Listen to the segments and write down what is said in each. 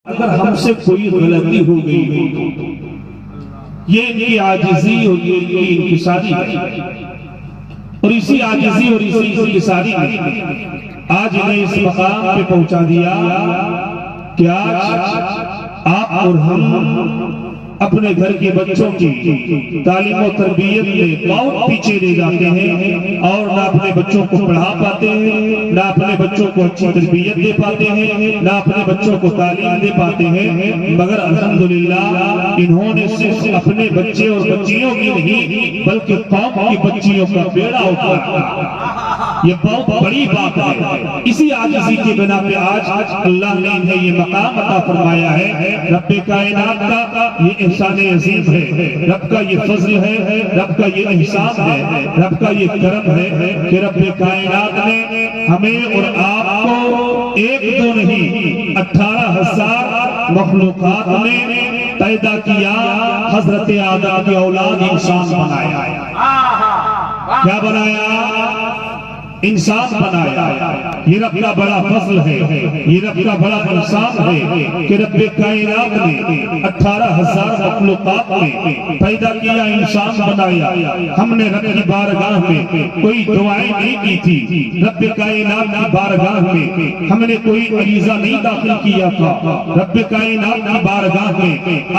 اگر ہم سے کوئی غلطی ہو گئی ہو یہ ان کی عاجزی اور یہ ان کی انکساری ہے، اور اسی عاجزی اور اسی انکساری نے آج انہیں اس مقام پہ پہنچا دیا کہ آج آپ اور ہم اپنے گھر کے بچوں کی تعلیم و تربیت میں بہت پیچھے لے جاتے ہیں، اور نہ اپنے بچوں کو پڑھا پاتے ہیں، نہ اپنے بچوں کو اچھی تربیت دے پاتے ہیں، نہ اپنے بچوں کو تعلیم دے پاتے ہیں۔ مگر الحمدللہ انہوں نے صرف اپنے بچے اور بچیوں کی نہیں بلکہ قوم کی بچیوں کا بیڑا اٹھایا۔ یہ بہت بڑی بات ہے۔ اسی عاجزی کے بنا پہ آج اللہ نے انہیں یہ مقام عطا فرمایا ہے۔ رب کائنات کا یہ احسان عظیم ہے، رب کا یہ فضل ہے، رب کا یہ احسان ہے، رب کا یہ کرم ہے کہ رب کائنات نے ہمیں اور آپ کو ایک دو نہیں 18,000 مخلوقات میں پیدا کیا۔ حضرت آدم کی اولاد انسان بنایا۔ کیا بنایا؟ انسان بنایا۔ یہ رب کا بڑا فضل ہے، یہ رب کا بڑا احسان ہے کہ رب کائنات نے 18,000 مخلوقات میں پیدا کیا، انسان بنایا۔ ہم نے رب کی بارگاہ میں کوئی دعائیں نہیں کی تھی، رب کائنات کی بارگاہ میں ہم نے کوئی عریضہ نہیں داخل کیا تھا، رب کائنات کی بارگاہ میں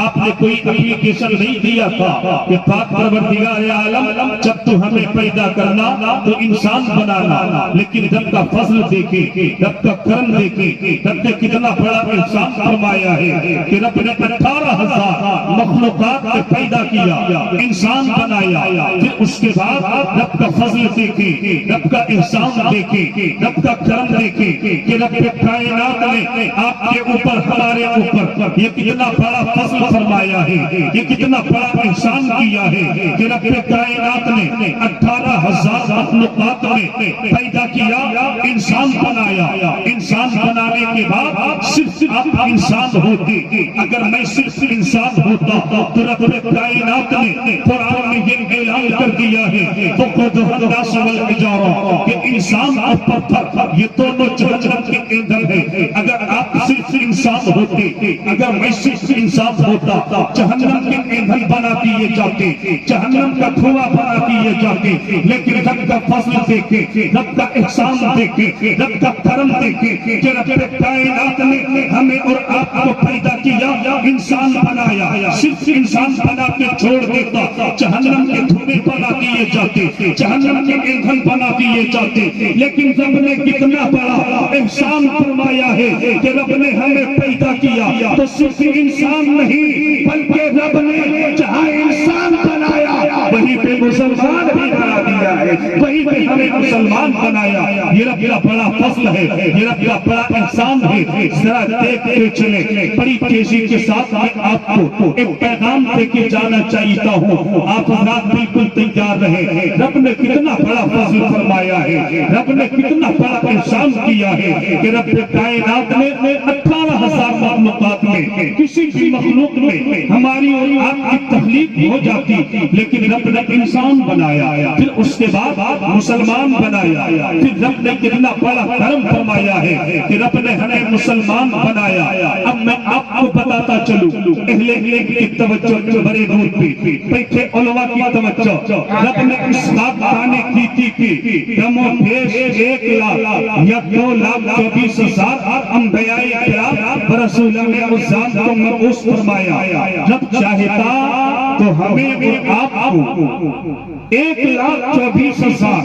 آپ نے کوئی اپلیکیشن نہیں دیا تھا کہ پاک پروردگار عالم جب تو ہمیں پیدا کرنا تو انسان بنانا۔ لیکن رب کا فضل دیکھے، رب کا کرم دیکھے، رب نے کتنا بڑا احسان فرمایا ہے کہ رب نے 18,000 مخلوقات میں پیدا کیا، انسان بنایا۔ پھر اس کے بعد رب کا فضل دیکھے، رب کا احسان دیکھے، رب کا کرم دیکھے کہ رب کائنات نے آپ کے اوپر، ہمارے اوپر یہ کتنا بڑا فضل فرمایا ہے، یہ کتنا بڑا احسان کیا ہے کہ رب کائنات نے 18,000 مخلوقات میں پیدا کیا، انسان بنایا۔ انسان بنانے کے بعد صرف آپ انسان ہوتے، اگر میں صرف انسان ہوتا تو رب کائنات نے قرآن میں یہ اعلان کر دیا ہے وَقُودُهَا النَّاسُ وَالْحِجَارَةُ کہ انسان اور پتھر یہ دونوں جہنم کے ایندھن ہے۔ اگر آپ صرف انسان ہوتے، اگر میں صرف انسان ہوتا، جہنم کے ایندھن بنا دیے جاتے، جہنم کا دھواں بنا دیے جاتے۔ لیکن رب کا فضل دیکھے، رب کا احسان دیکھے، رب کا کرم دیکھے کہ رب کائنات نے ہمیں اور آپ کو پیدا کیا، انسان بنایا۔ صرف انسان بنا کے چھوڑ دیتا، جہنم کے دھوئیں بنا دیے جاتے، جہنم کے ایندھن بنا دیے جاتے۔ لیکن رب نے کتنا بڑا احسان فرمایا ہے کہ رب نے ہمیں پیدا کیا تو صرف انسان نہیں بلکہ رب نے جہاں انسان بنایا وہیں پہ مسلمان بھی بنا دیا ہے، وہیں پہ ہمیں مسلمان بنایا۔ یہ رب کا بڑا فضل ہے، یہ رب کا بڑا احسان ہے۔ ذرا دیکھتے چلے، بڑی تیزی کے ساتھ میں آپ کو ایک پیغام دے کے جانا چاہیتا ہوں، آپ حضرات بالکل تیار رہے۔ رب نے کتنا بڑا فضل فرمایا ہے، رب نے کتنا بڑا احسان کیا ہے کہ رب کائنات نے 18,000 مخلوقات میں کسی بھی مخلوق میں ہماری اور آپ کی تخلیق ہو جاتی، لیکن رب نے انسان بنایا، پھر اس کے بعد مسلمان بنایا۔ پھر رب نے کتنا بڑا کرم فرمایا ہے کہ رب نے ہمیں مسلمان بنایا۔ اب میں آپ کو بتاتا چلوں، اہل علم کی توجہ بڑے دور پہ بیٹھے علماء کی توجہ، رب نے اس بات کہانے کی تھی کہ کم و بیش 1,00,000 یا 2,24,000 انبیاء کرام رسولان اعظام کو مبعوث فرمایا۔ رب چاہتا تو ہمیں اور آپ کو 1,24,000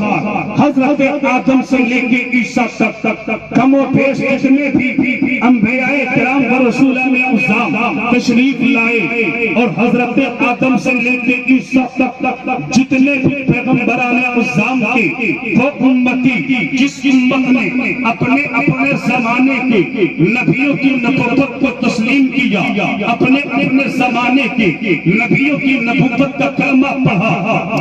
حضرت آدم سے لے کے عیسیٰ تک کم و بیش جتنے بھی انبیاء کرام و رسولان اعظام تشریف لائے، اور حضرت آدم سے لے کے عیسیٰ تک جتنے بھی پیغمبران اعظام کے وہ امتی، جس امت نے اپنے زمانے کے نبیوں کی نبوت کو تسلیم کیا، اپنے زمانے کے نبیوں کی نبوت کا کلمہ پڑھا،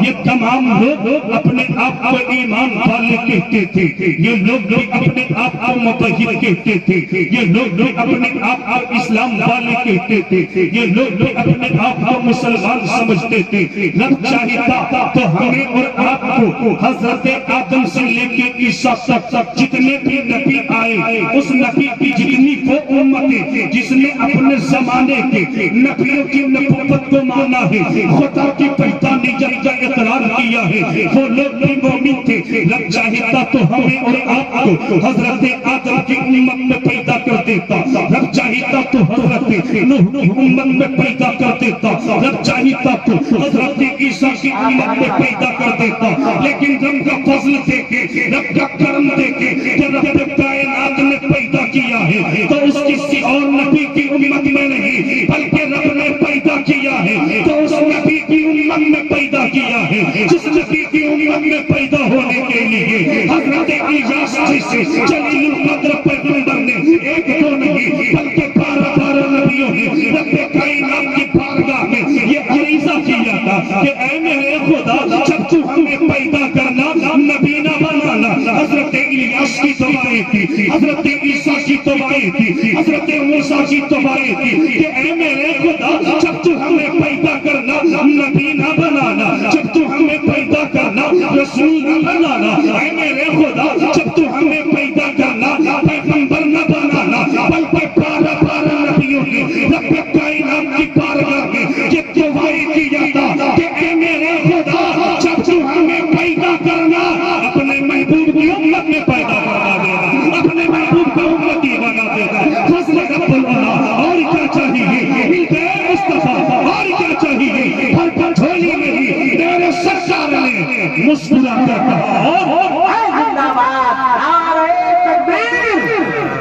یہ تمام لوگ اپنے آپ کو ایمان والے کہتے تھے، یہ لوگ بھی اپنے آپ کو متحد کہتے تھے، یہ لوگ بھی اپنے آپ کو اسلام والے کہتے تھے، یہ لوگ بھی اپنے آپ کو مسلمان سمجھتے تھے۔ رب چاہتا تو ہمیں اور آپ کو حضرت آدم سے لے کے عیسیٰ تک جتنے بھی نبی آئے اس نبی کی جتنی وہ امتیں جس نے اپنے زمانے کے نبیوں کی نبوت کو مانا ہے، خدا کی وحدانیت کا اقرار کیا ہے، وہ لوگ بھی مومن تھے۔ رب چاہتا تو ہمیں اور آپ کو حضرت آدم کی امت میں پیدا کر دیتا، رب چاہتا تو حضرت نوح کی امت میں پیدا کر دیتا، رب چاہتا تو حضرت عیسیٰ کی امت میں پیدا کر دیتا، لیکن رب کا فضل دیکھے، رب کا کرم دیکھے کہ رب کائنات نے پیدا کیا ہے تو اس کسی اور نبی کی امت میں نہیں بلکہ رب نے پیدا کیا ہے تو اس نبی کی امت میں پیدا کیا ہے جس نبی کی امت میں پیدا ہونے کے لیے حضرت الیاس جیسے جلیل القدر پیغمبر نے ایک دو نہیں بلکہ 12 نبیوں نے رب کائنات کی بارگاہ میں یہ عریضہ کیا تھا کہ اے میرے خدا جب تو ہمیں پیدا کرنا نبی نہ بنانا۔ حضرت الیاس کی دعائیں تھی، حضرت عیسیٰ کی دعائیں تھی، حضرت موسیٰ کی دعائیں تھی کہ اے میرے خدا جب تو ہمیں پیدا کرنا نبی نہ بنانا، جب تو ہمیں پیدا کرنا رسول نہ بنانا، اے میرے خدا جب تو ہمیں پیدا کرنا پیغمبر نہ بنانا، بلکہ 12 نبیوں نے رب کائنات کی بارگاہ میں یہ دعائیں کیا تھا کہ اے میرے خدا جب تو ہمیں پیدا کرنا اپنے محبوب کی امت میں پیدا کرنا دینا، اپنے محبوب کو امتی بنا دینا۔ فضل رب اللہ اور کیا چاہیے، ملتے مصطفیٰ اور کیا چاہیے، ہر پر جھولی میں ہی میرے سرکار نے مسکرا کر کہا اور زندہ باد نعرہ تکبیر،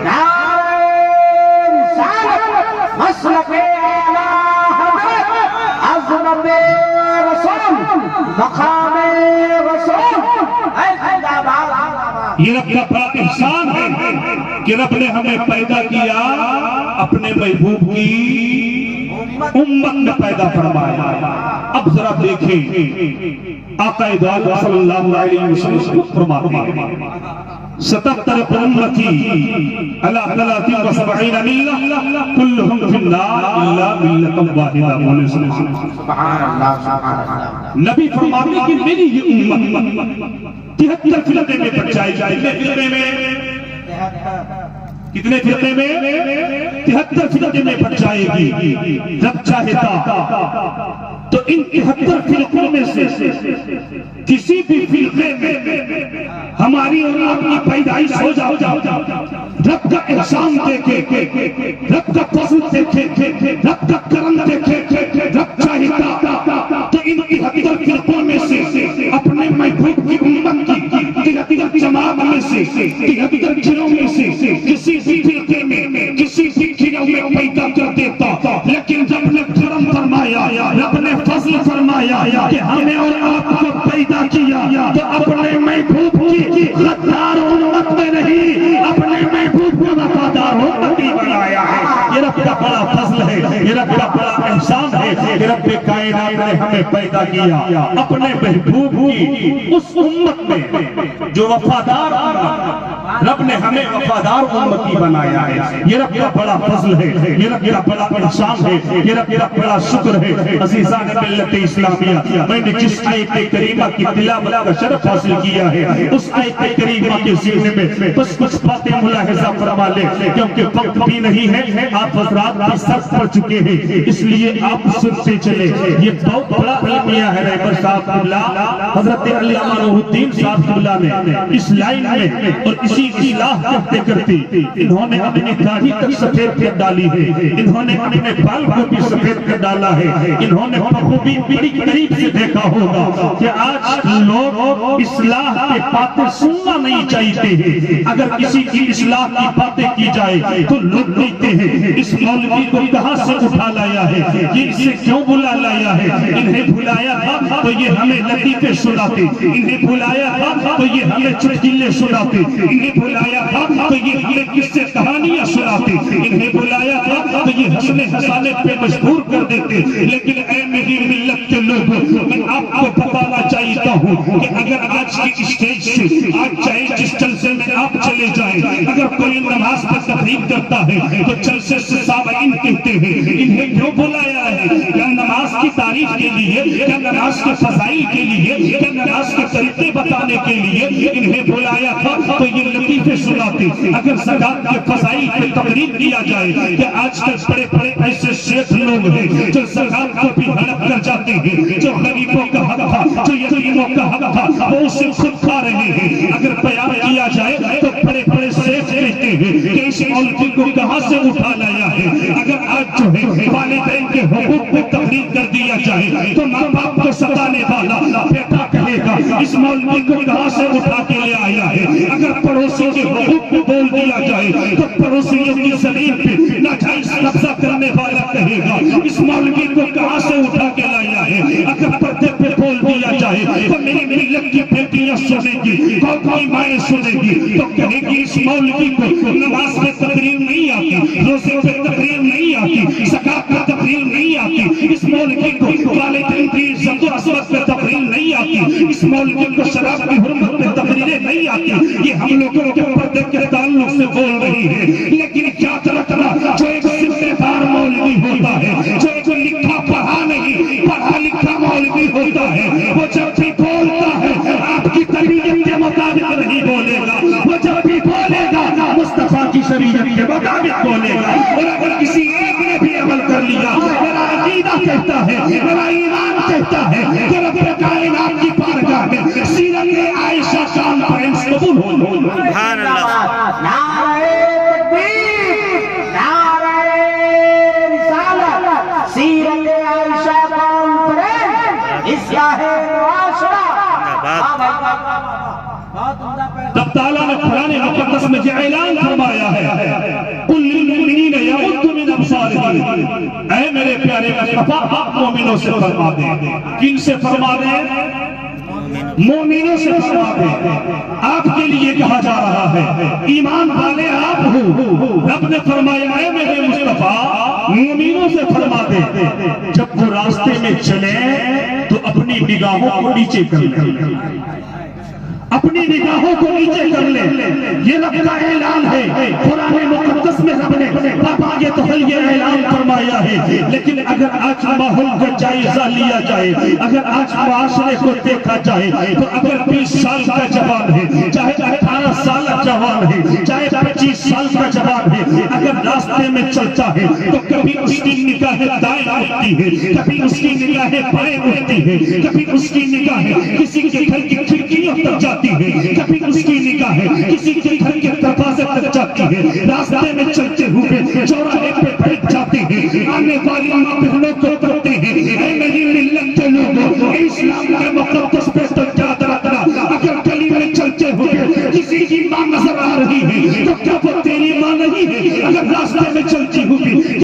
نعرہ رسالت، مسلک اعلیٰ حضرت، عظمت رسول، مقام رسول، زندہ باد۔ یہ رب کا بڑا احسان ہے کہ رب نے ہمیں پیدا کیا اپنے محبوب کی امت میں پیدا فرمایا۔ اب ذرا دیکھیں آقا دو عالم صلی اللہ علیہ وسلم فرماتے ہیں 77 امتی علی 73 ملہ کلہم فی النار الا ملۃ واحدہ۔ سبحان اللہ، سبحان اللہ۔ نبی فرماتے ہیں کہ میری یہ امت 73 فرقے میں بٹ جائے گی۔ کتنے فرقے میں؟ 73 فرقے میں بٹ جائے گی۔ رب چاہتا تو ان 73 فرقوں میں سے کسی بھی فرقے میں ہماری اور آپ کی پیدائش ہو جاؤ، رب کا احسان دیکھے، رب کا فضل دیکھے، رب کا کرم دیکھے، رب چاہتا تو ان 73 فرقوں میں سے اپنے محبوب کی امت کی 73 جماعت میں سے 73 گھروں میں سے کسی بھی فرقے میں کسی بھی گھروں میں پیدا کر دیتا، لیکن رب نے کرم فرمایا، رب نے فضل فرمایا کہ ہمیں اور آپ کو پیدا کیا تو اپنے محبوب کی غدار امت میں نہیں اپنے محبوب کو وفادار امتی بنایا ہے۔ یہ رب کا بڑا فضل ہے، یہ رب کا بڑا احسان ہے کہ رب کائنات نے ہمیں پیدا کیا اپنے محبوب کی اس امت میں جو وفادار امت، رب نے ہمیں وفادار امتی بنایا ہے۔ یہ رب کا بڑا فضل ہے، یہ رب کا بڑا احسان ہے، یہ رب کا بڑا شکر ہے۔ عزیزان ملت اسلامیہ، میں نے جس آیت کریمہ کی تلاوت کا شرف حاصل کیا ہے اس آیت کریمہ کے ذکر میں بس کچھ باتیں ملاحظہ فرما لیں کیونکہ وقت بھی نہیں ہے، آپ حضرات بھی سب پڑھ چکے ہیں، اس لیے آپ سنتے چلے۔ یہ بہت بڑا علمیہ ہے رحمت صاحب قبلہ، حضرت علامہ روح الدین صاحب قبلہ نے اس لائن میں اور اسی اصلاح کرتے کرتے انہوں نے اپنی داڑھی تک سفید کر ڈالی ہے، انہوں نے اپنے بال کو بھی سفید کر ڈالا ہے، انہوں نے بخوبی بڑی قریب سے دیکھا ہوگا کہ آج لوگ اصلاح کی باتیں سننا نہیں چاہتے ہیں۔ اگر کسی کی اصلاح کی باتیں کی جائے تو لوگ کہتے ہیں اس مولوی کو کہاں سے اٹھا لایا ہے، یہ اسے کیوں بلا لایا ہے، انہیں بلایا تھا تو یہ ہمیں لطیفے سناتے، انہیں بلایا تھا تو یہ ہمیں چٹکلے سناتے، انہیں بلایا تھا تو یہ ہمیں قصے کہانیاں سناتے، انہیں بلایا تھا تو یہ ہنسنے ہنسانے پہ مجبور کر دیتے۔ لیکن اے میری ملت کے لوگوں، میں آپ کو بتانا چاہتا ہوں کہ اگر آج کی اسٹیج سے آج چاہے جس جلسے میں آپ چلے جائیں، اگر کوئی نماز پر تقریر کرتا ہے تو جلسے سے سامعین کہتے ہیں انہیں کیوں بلایا ہے، یا نماز کی تعریف کے لیے یا نماز کے فضائل کے لیے یا نماز کے طریقے بتانے کے لیے انہیں بلایا تھا تو یہ لطیفے سناتے. اگر زکات کے فضائل پہ تقریر کیا جائے کہ آج کل بڑے بڑے ایسے شیخ لوگ ہیں جو زکات کو بھی ہڑپ کر جاتے ہیں, جو غریبوں کا حق تھا, جو یتیموں کا حق تھا, وہ اسے خود کھا رہے ہیں. اگر بیان کیا جائے تو بڑے بڑے شیخ کہتے ہیں کہ اس مولوی کو کہاں سے اٹھا لایا ہے. اگر آج جو ہے والدین کے حقوق پہ تقریر کر دیا جائے تو ماں باپ کو ستانے والا بیٹا کہے گا اس مولوی کو کہاں سے اٹھا کے لے آیا ہے. اگر پڑوسی کے حقوق کو بول دیا جائے تو پڑوسیوں کی زمین پہ ناجائز قبضہ کرنے والا کہے گا اس مولوی کو کہاں سے اٹھا کے لایا ہے. اگر پردے پہ بول دیا جائے تو میری ملت کی بیٹیاں سنیں گی, کوئی مائیں سنیں گی تو کہے گی اس مولوی کو نماز میں تقریر نہیں آتی, روزے پہ تقریر نہیں آتی, زکات پہ تقریر نہیں آتی, اس مولوی کو والدین کی عزت و عظمت پہ تقریر نہیں آتی, اس مولوی کو شراب کی حرمت پہ تقریریں نہیں آتی. یہ ہم لوگوں کے پردے کے تعلق سے بول رہی ہے. لیکن یاد رکھنا جو ایک ذمہ دار مولوی ہوتا ہے, جو ایک لکھا پڑھا نہیں پڑھا لکھا مولوی ہوتا ہے, وہ جب بھی بولتا ہے آپ کی طبیعت کے مطابق نہیں بولے گا. وہ جب بھی بولے گا مصطفیٰ کی شریعت کے مطابق بولے گا. اور اگر کسی ایک نے بھی عمل کر لیا, میرا عقیدہ کہتا ہے, میرا ایمان کہتا ہے کہ رب کائنات کی بارگاہ میں سیرت عائشہ کانفرنس قبول ہو. سبحان اللہ. نعرہ تکبیر, نعرہ رسالت, سیرت عائشہ کانفرنس, اصلاح معاشرہ. تب تعالیٰ نے قرآن مقدس میں جو اعلان فرمایا ہے قل للمؤمنین یغضوا من ابصارہم, اے میرے پیارے مصطفیٰ آپ مومنوں سے فرما دیں. کن سے فرما دیں؟ مومنوں سے فرما دیں. آپ کے لیے کہا جا رہا ہے ایمان والے آپ ہو. رب نے فرمایا اے میرے مصطفیٰ مومنوں سے فرما دیں جب وہ راستے میں چلیں تو اپنی نگاہوں کو نیچے کر لیں, اپنی نگاہوں کو نیچے کر لیں. یہ رب کا اعلان ہے قرآن مقدس میں. رب نے آگے تو یہ اعلان فرمایا ہے. لیکن اگر آج ماحول کا جائزہ لیا جائے, اگر آج معاشرے کو دیکھا جائے تو اگر 20 سال کا جوان ہے, چاہے 18 سال جوان ہے, چاہے 25 سال کا جوان ہے, اگر راستے میں چلتا ہے تو کبھی اس کی نگاہیں دائیں اٹھتی ہے, کبھی اس کی نگاہیں بائیں اٹھتی ہے, کبھی اس کی نگاہیں کسی کے گھر کی کھڑکیوں تک جاتی ہے, کبھی اس کی نگاہیں کسی کے گھر کے دروازے تک جاتی ہے. راستے میں چلتے ہوئے چوراہے پہ بیٹھ جاتے ہیں, آنے والی ماں بہنوں کو کرتے ہیں اے میری ملت کے لوگوں اسلام کے مقدس پہ تو یاد رکھنا اگر گلی میں چلتے ہوئے کسی کی ماں نظر آ رہی ہے تو کیا وہ تیری ماں نہیں ہے؟ اگر راستے